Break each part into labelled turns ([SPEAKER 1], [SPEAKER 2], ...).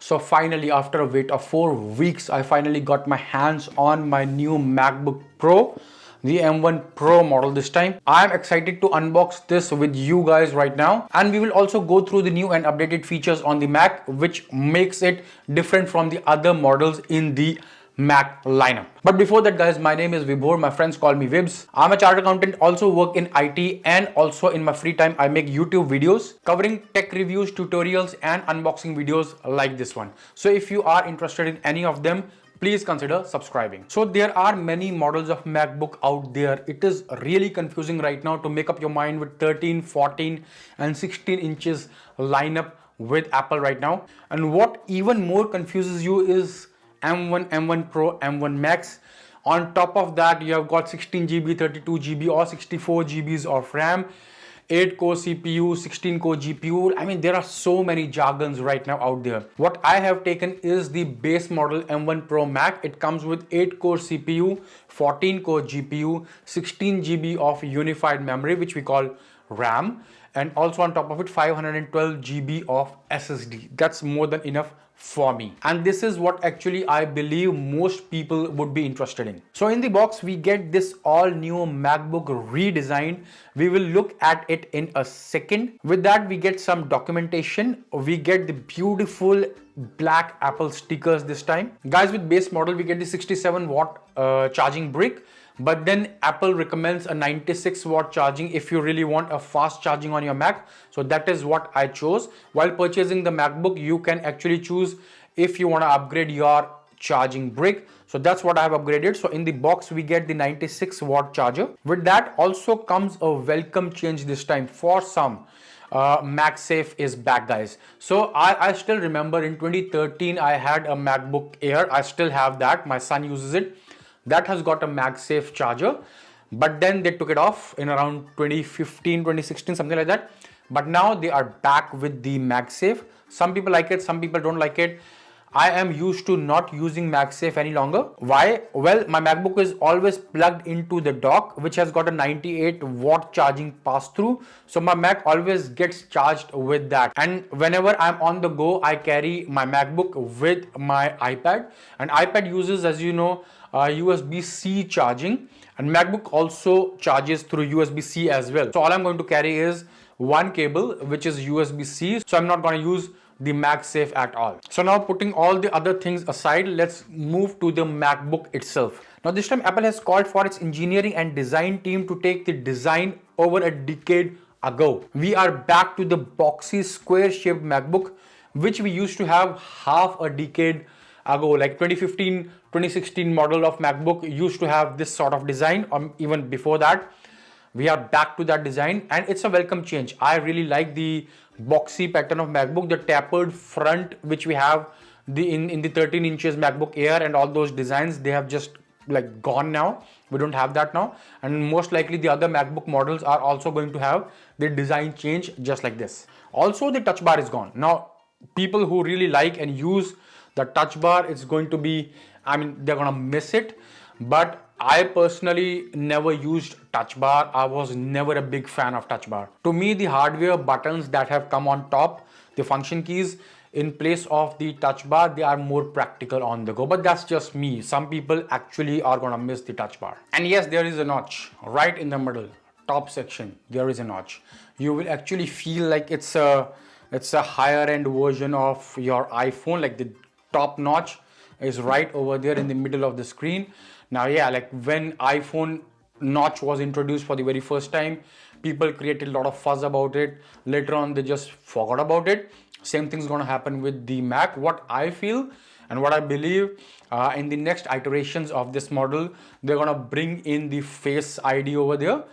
[SPEAKER 1] So finally, after a wait of 4 weeks, I finally got my hands on my new MacBook Pro, the M1 Pro model this time. I'm excited to unbox this with you guys right now, and we will also go through the new and updated features on the Mac, which makes it different from the other models in the Mac lineup. But before that, guys, my name is Vibhor. My friends call me Vibs. I'm a chartered accountant, also work in IT, and also in my free time I make YouTube videos covering tech reviews, tutorials and unboxing videos like this one. So if you are interested in any of them, please consider subscribing. So there are many models of MacBook out there. It is really confusing right now to make up your mind with 13, 14 and 16 inches lineup with Apple right now. And what even more confuses you is M1, M1 Pro, M1 Max. On top of that, you have got 16 GB, 32 GB or 64 GBs of RAM, 8 core CPU, 16 core GPU. I mean, there are so many jargons right now out there. What I have taken is the base model M1 Pro Mac. It comes with 8 core CPU, 14 core GPU, 16 GB of unified memory, which we call RAM, and also on top of it 512 GB of SSD. That's more than enough for me, and this is what actually I believe most people would be interested in. So in the box we get this all new MacBook redesigned. We will look at it in a second. With that, we get some documentation. We get the beautiful black Apple stickers this time. Guys, with base model we get the 67-watt charging brick, but then Apple recommends a 96-watt charging if you really want a fast charging on your Mac. So that is what I chose. While purchasing the MacBook, you can actually choose if you want to upgrade your charging brick. So that's what I have upgraded. So in the box, we get the 96-watt charger. With that also comes a welcome change this time for some. MagSafe is back, guys. So I still remember in 2013, I had a MacBook Air. I still have that. My son uses it. That has got a MagSafe charger, but then they took it off in around 2015, 2016, something like that. But now they are back with the MagSafe. Some people like it, some people don't like it. I am used to not using MagSafe any longer. Why? Well, my MacBook is always plugged into the dock, which has got a 98-watt charging pass-through. So my Mac always gets charged with that. And whenever I'm on the go, I carry my MacBook with my iPad. And iPad uses, as you know, USB-C charging, and MacBook also charges through USB-C as well. So all I'm going to carry is one cable, which is USB-C. So I'm not going to use the MagSafe at all. So now, putting all the other things aside, let's move to the MacBook itself. Now this time Apple has called for its engineering and design team to take the design over a decade ago. We are back to the boxy square shaped MacBook, which we used to have half a decade ago, like 2015, 2016 model of MacBook used to have this sort of design, or even before that. We are back to that design, and it's a welcome change. I really like the boxy pattern of MacBook, the tapered front which we have in the 13 inches MacBook Air, and all those designs, they have just like gone now. We don't have that now, and most likely the other MacBook models are also going to have the design change just like this. Also, the touch bar is gone. Now people who really like and use the touch bar, it's going to be, I mean, they're gonna miss it. But I personally never used touch bar. I was never a big fan of touch bar. To me, the hardware buttons that have come on top, the function keys in place of the touch bar, they are more practical on the go. But that's just me. Some people actually are gonna miss the touch bar. And yes, there is a notch right in the middle, top section. There is a notch. You will actually feel like it's a higher end version of your iPhone. Like the top notch is right over there in the middle of the screen. Now, yeah, like when iPhone notch was introduced for the very first time, people created a lot of fuss about it. Later on, they just forgot about it. Same thing's gonna happen with the Mac. What I feel and what I believe, in the next iterations of this model, they're gonna bring in the Face ID over there.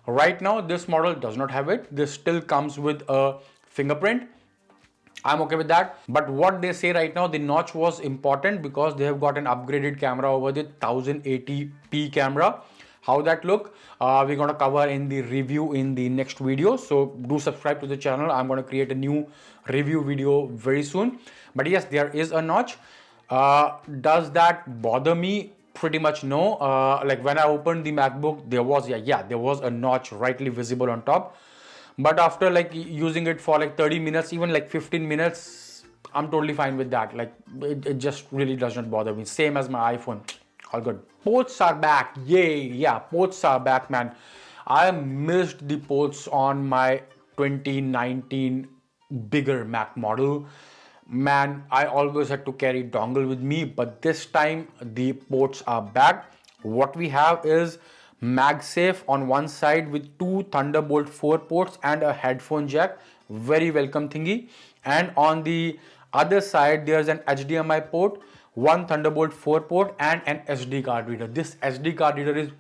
[SPEAKER 1] Right now, this model does not have it. This still comes with a fingerprint. I'm okay with that. But what they say right now, the notch was important because they have got an upgraded camera over the 1080p camera. How that look, we're going to cover in the review in the next video. So do subscribe to the channel. I'm going to create a new review video very soon. But yes, there is a notch. Does that bother me? Pretty much no. Like when I opened the MacBook, there was a notch rightly visible on top. But after like using it for like 30 minutes, even like 15 minutes, I'm totally fine with that. Like it just really does not bother me. Same as my iPhone. All good. Ports are back. Yay. Yeah, ports are back, man. I missed the ports on my 2019 bigger Mac model. Man, I always had to carry dongle with me, but this time the ports are back. What we have is MagSafe on one side with two Thunderbolt 4 ports and a headphone jack. Very welcome thingy. And on the other side, there's an HDMI port, one Thunderbolt 4 port, and an SD card reader. This SD card reader is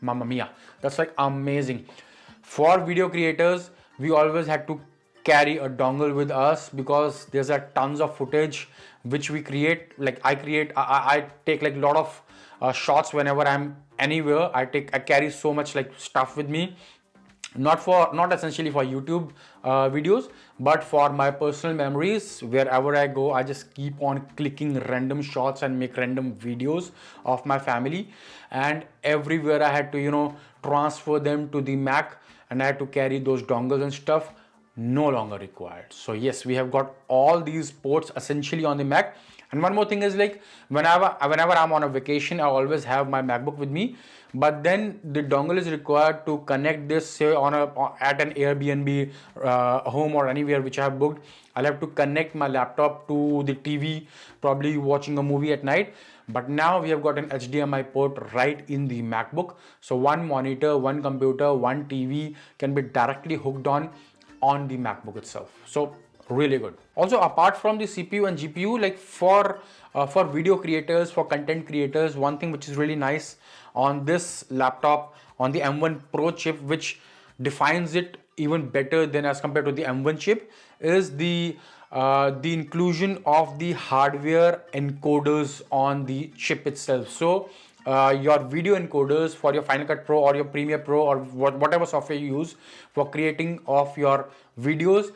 [SPEAKER 1] mamma mia. That's like amazing. For video creators, we always had to carry a dongle with us because there's a tons of footage which we create. Like I take like a lot of shots whenever I'm anywhere. I carry so much like stuff with me, not essentially for YouTube videos, but for my personal memories. Wherever I go, I just keep on clicking random shots and make random videos of my family, and everywhere I had to transfer them to the Mac, and I had to carry those dongles and stuff. No longer required. So yes, we have got all these ports essentially on the Mac. And one more thing is, like, whenever I'm on a vacation, I always have my MacBook with me. But then the dongle is required to connect this, say at an Airbnb home or anywhere which I have booked. I'll have to connect my laptop to the TV, probably watching a movie at night. But now we have got an HDMI port right in the MacBook. So one monitor, one computer, one TV can be directly hooked on the MacBook itself. So really good. Also, apart from the CPU and GPU, like for video creators, for content creators, one thing which is really nice on this laptop, on the M1 Pro chip, which defines it even better than as compared to the M1 chip, is the inclusion of the hardware encoders on the chip itself. So your video encoders for your Final Cut Pro or your Premiere Pro or whatever software you use for creating of your videos,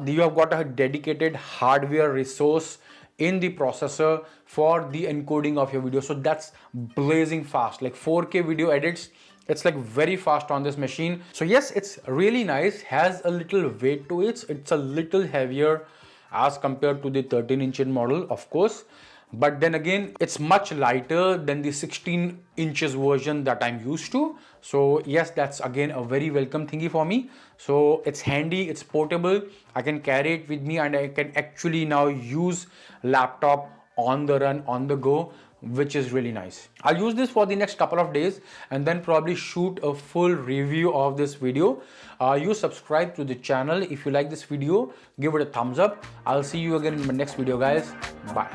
[SPEAKER 1] you have got a dedicated hardware resource in the processor for the encoding of your video. So that's blazing fast. Like 4K video edits, it's like very fast on this machine. So yes, it's really nice, has a little weight to it. It's a little heavier as compared to the 13-inch model, of course. But then again, it's much lighter than the 16 inches version that I'm used to. So yes, that's again a very welcome thingy for me. So it's handy, it's portable. I can carry it with me and I can actually now use laptop on the run, on the go, which is really nice. I'll use this for the next couple of days and then probably shoot a full review of this video. You subscribe to the channel. If you like this video, give it a thumbs up. I'll see you again in my next video, guys. Bye.